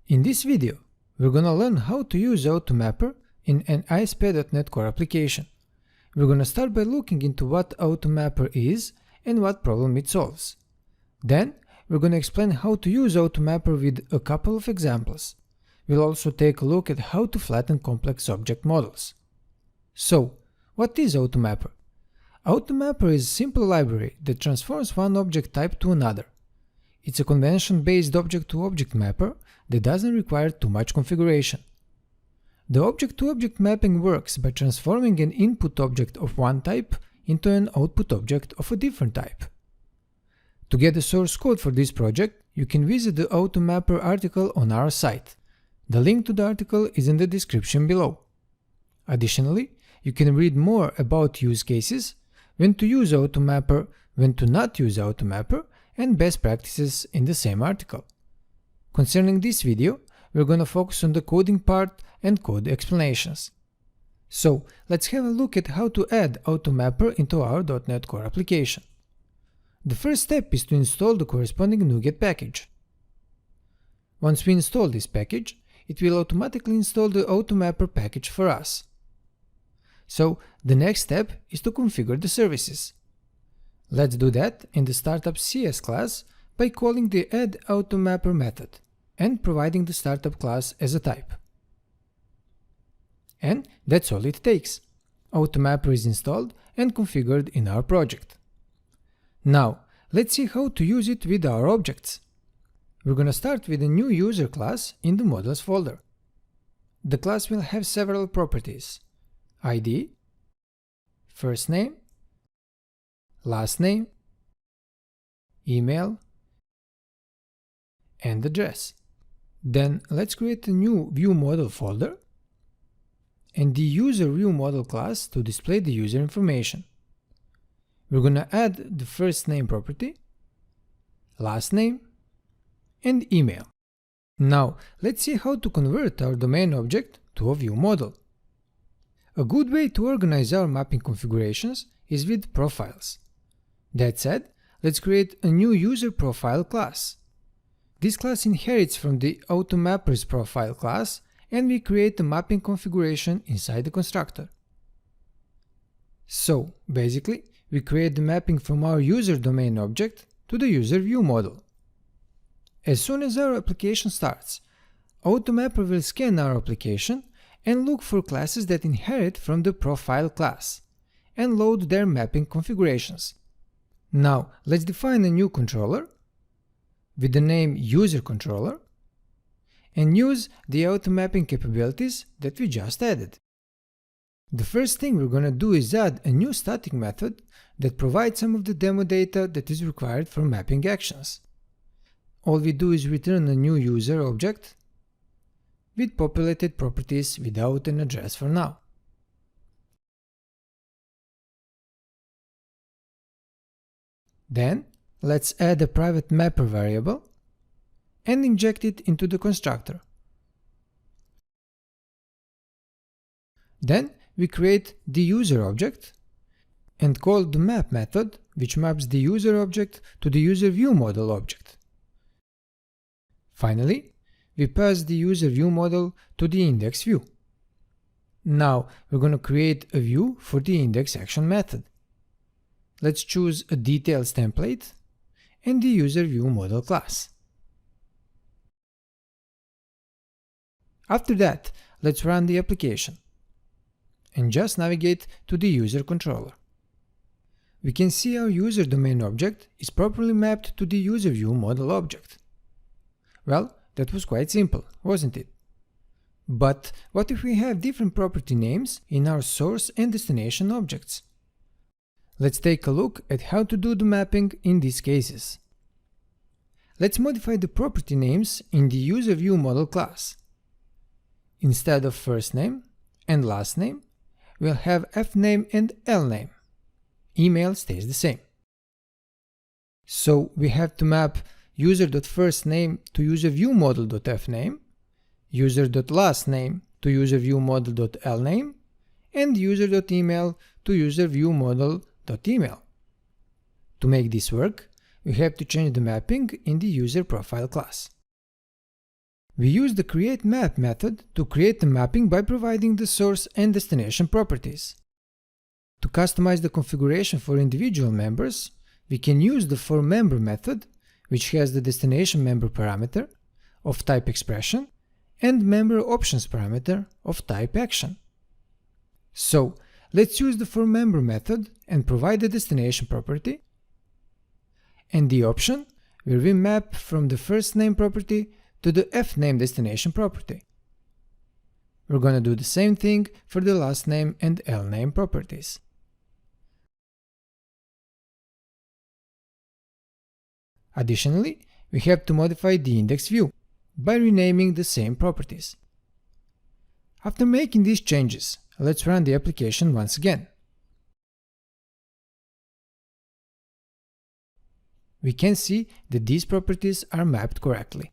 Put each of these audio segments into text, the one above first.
In this video, we're gonna learn how to use AutoMapper in an ASP.NET Core application. We're gonna start by looking into what AutoMapper is and what problem it solves. Then, we're gonna explain how to use AutoMapper with a couple of examples. We'll also take a look at how to flatten complex object models. So, what is AutoMapper? AutoMapper is a simple library that transforms one object type to another. It's a convention-based object-to-object mapper that doesn't require too much configuration. The object-to-object mapping works by transforming an input object of one type into an output object of a different type. To get the source code for this project, you can visit the AutoMapper article on our site. The link to the article is in the description below. Additionally, you can read more about use cases, when to use AutoMapper, when to not use AutoMapper, and best practices in the same article. Concerning this video, we're gonna focus on the coding part and code explanations. So, let's have a look at how to add AutoMapper into our .NET Core application. The first step is to install the corresponding NuGet package. Once we install this package, it will automatically install the AutoMapper package for us. So, the next step is to configure the services. Let's do that in the Startup CS class by calling the add_AutoMapper method and providing the startup class as a type. And that's all it takes. AutoMapper is installed and configured in our project. Now, let's see how to use it with our objects. We're gonna start with a new user class in the models folder. The class will have several properties: ID, first name, last name, email, and address. Then let's create a new viewModel folder and the userViewModel class to display the user information. We're gonna add the first name property, last name, and email. Now let's see how to convert our domain object to a viewModel. A good way to organize our mapping configurations is with profiles. That said, let's create a new user profile class. This class inherits from the AutoMapper's profile class, and we create a mapping configuration inside the constructor. So, basically, we create the mapping from our user domain object to the user view model. As soon as our application starts, AutoMapper will scan our application and look for classes that inherit from the profile class, and load their mapping configurations. Now, let's define a new controller with the name userController and use the AutoMapping capabilities that we just added. The first thing we're gonna do is add a new static method that provides some of the demo data that is required for mapping actions. All we do is return a new user object with populated properties without an address for now. Then, let's add a private mapper variable and inject it into the constructor. Then, we create the user object and call the map method, which maps the user object to the user view model object. Finally, we pass the user view model to the index view. Now, we're going to create a view for the index action method. Let's choose a details template and the user view model class. After that, let's run the application and just navigate to the user controller. We can see our user domain object is properly mapped to the user view model object. Well, that was quite simple, wasn't it? But what if we have different property names in our source and destination objects? Let's take a look at how to do the mapping in these cases. Let's modify the property names in the userViewModel class. Instead of first name and last name, we'll have fname and lname. Email stays the same. So we have to map user.firstname to userViewModel.fname, user.lastname to userViewModel.lname, and user.email to userViewModel.email. To make this work, we have to change the mapping in the user profile class. We use the createMap method to create the mapping by providing the source and destination properties. To customize the configuration for individual members, we can use the forMember method, which has the destination member parameter of type expression and member options parameter of type action. So, let's use the forMember method and provide the destination property and the option where we map from the first name property to the fName destination property. We're going to do the same thing for the last name and lname properties. Additionally, we have to modify the index view by renaming the same properties. After making these changes, let's run the application once again. We can see that these properties are mapped correctly.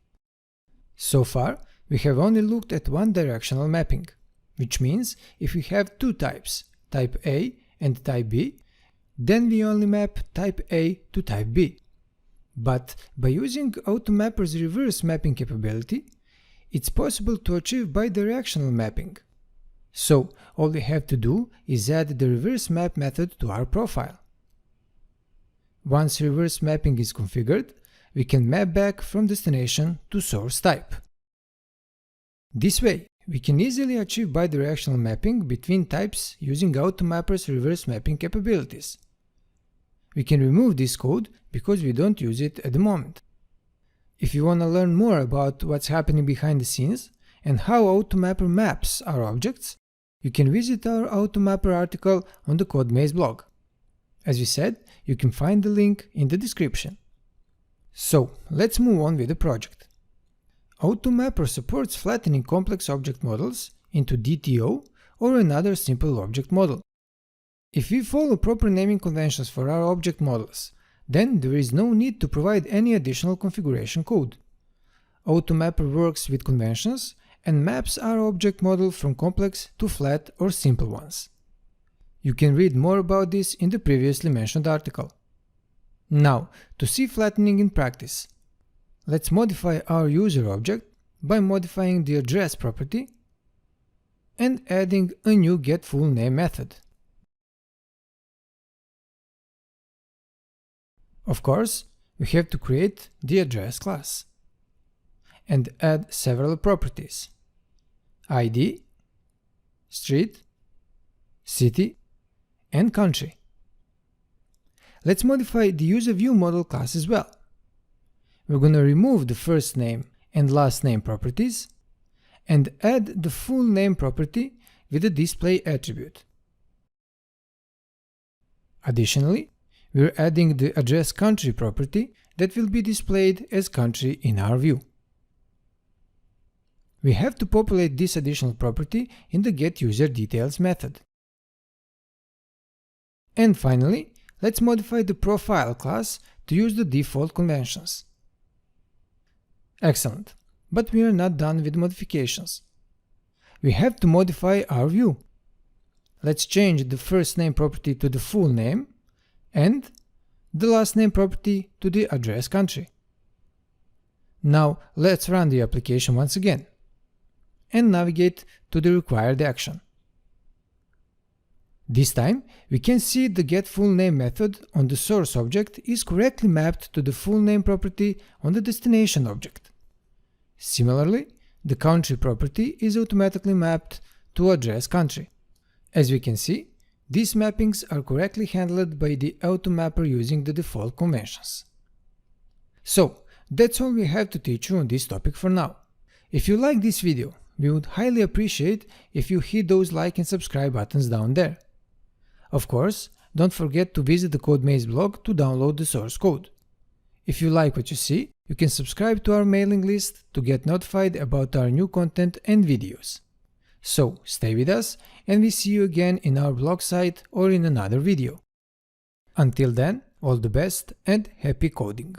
So far, we have only looked at one directional mapping, which means if we have two types, type A and type B, then we only map type A to type B. But by using AutoMapper's reverse mapping capability, it's possible to achieve bidirectional mapping. So all we have to do is add the reverse map method to our profile. Once reverse mapping is configured, we can map back from destination to source type. This way, we can easily achieve bidirectional mapping between types using AutoMapper's reverse mapping capabilities. We can remove this code because we don't use it at the moment. If you want to learn more about what's happening behind the scenes and how AutoMapper maps our objects, you can visit our AutoMapper article on the CodeMaze blog. As we said, you can find the link in the description. So, let's move on with the project. AutoMapper supports flattening complex object models into DTO or another simple object model. If we follow proper naming conventions for our object models, then there is no need to provide any additional configuration code. AutoMapper works with conventions and maps our object model from complex to flat or simple ones. You can read more about this in the previously mentioned article. Now, to see flattening in practice, let's modify our user object by modifying the address property and adding a new getFullName method. Of course, we have to create the address class and add several properties: ID, street, city, and country. Let's modify the userViewModel class as well. We're going to remove the first name and last name properties and add the full name property with the display attribute. Additionally, we're adding the address country property that will be displayed as country in our view. We have to populate this additional property in the getUserDetails method. And finally, let's modify the profile class to use the default conventions. Excellent, but we are not done with modifications. We have to modify our view. Let's change the first name property to the full name and the last name property to the address country. Now let's run the application once again and navigate to the required action. This time, we can see the getFullName method on the source object is correctly mapped to the full name property on the destination object. Similarly, the country property is automatically mapped to address country. As we can see, these mappings are correctly handled by the AutoMapper using the default conventions. So, that's all we have to teach you on this topic for now. If you like this video, we would highly appreciate if you hit those like and subscribe buttons down there. Of course, don't forget to visit the CodeMaze blog to download the source code. If you like what you see, you can subscribe to our mailing list to get notified about our new content and videos. So, stay with us and we see you again in our blog site or in another video. Until then, all the best and happy coding!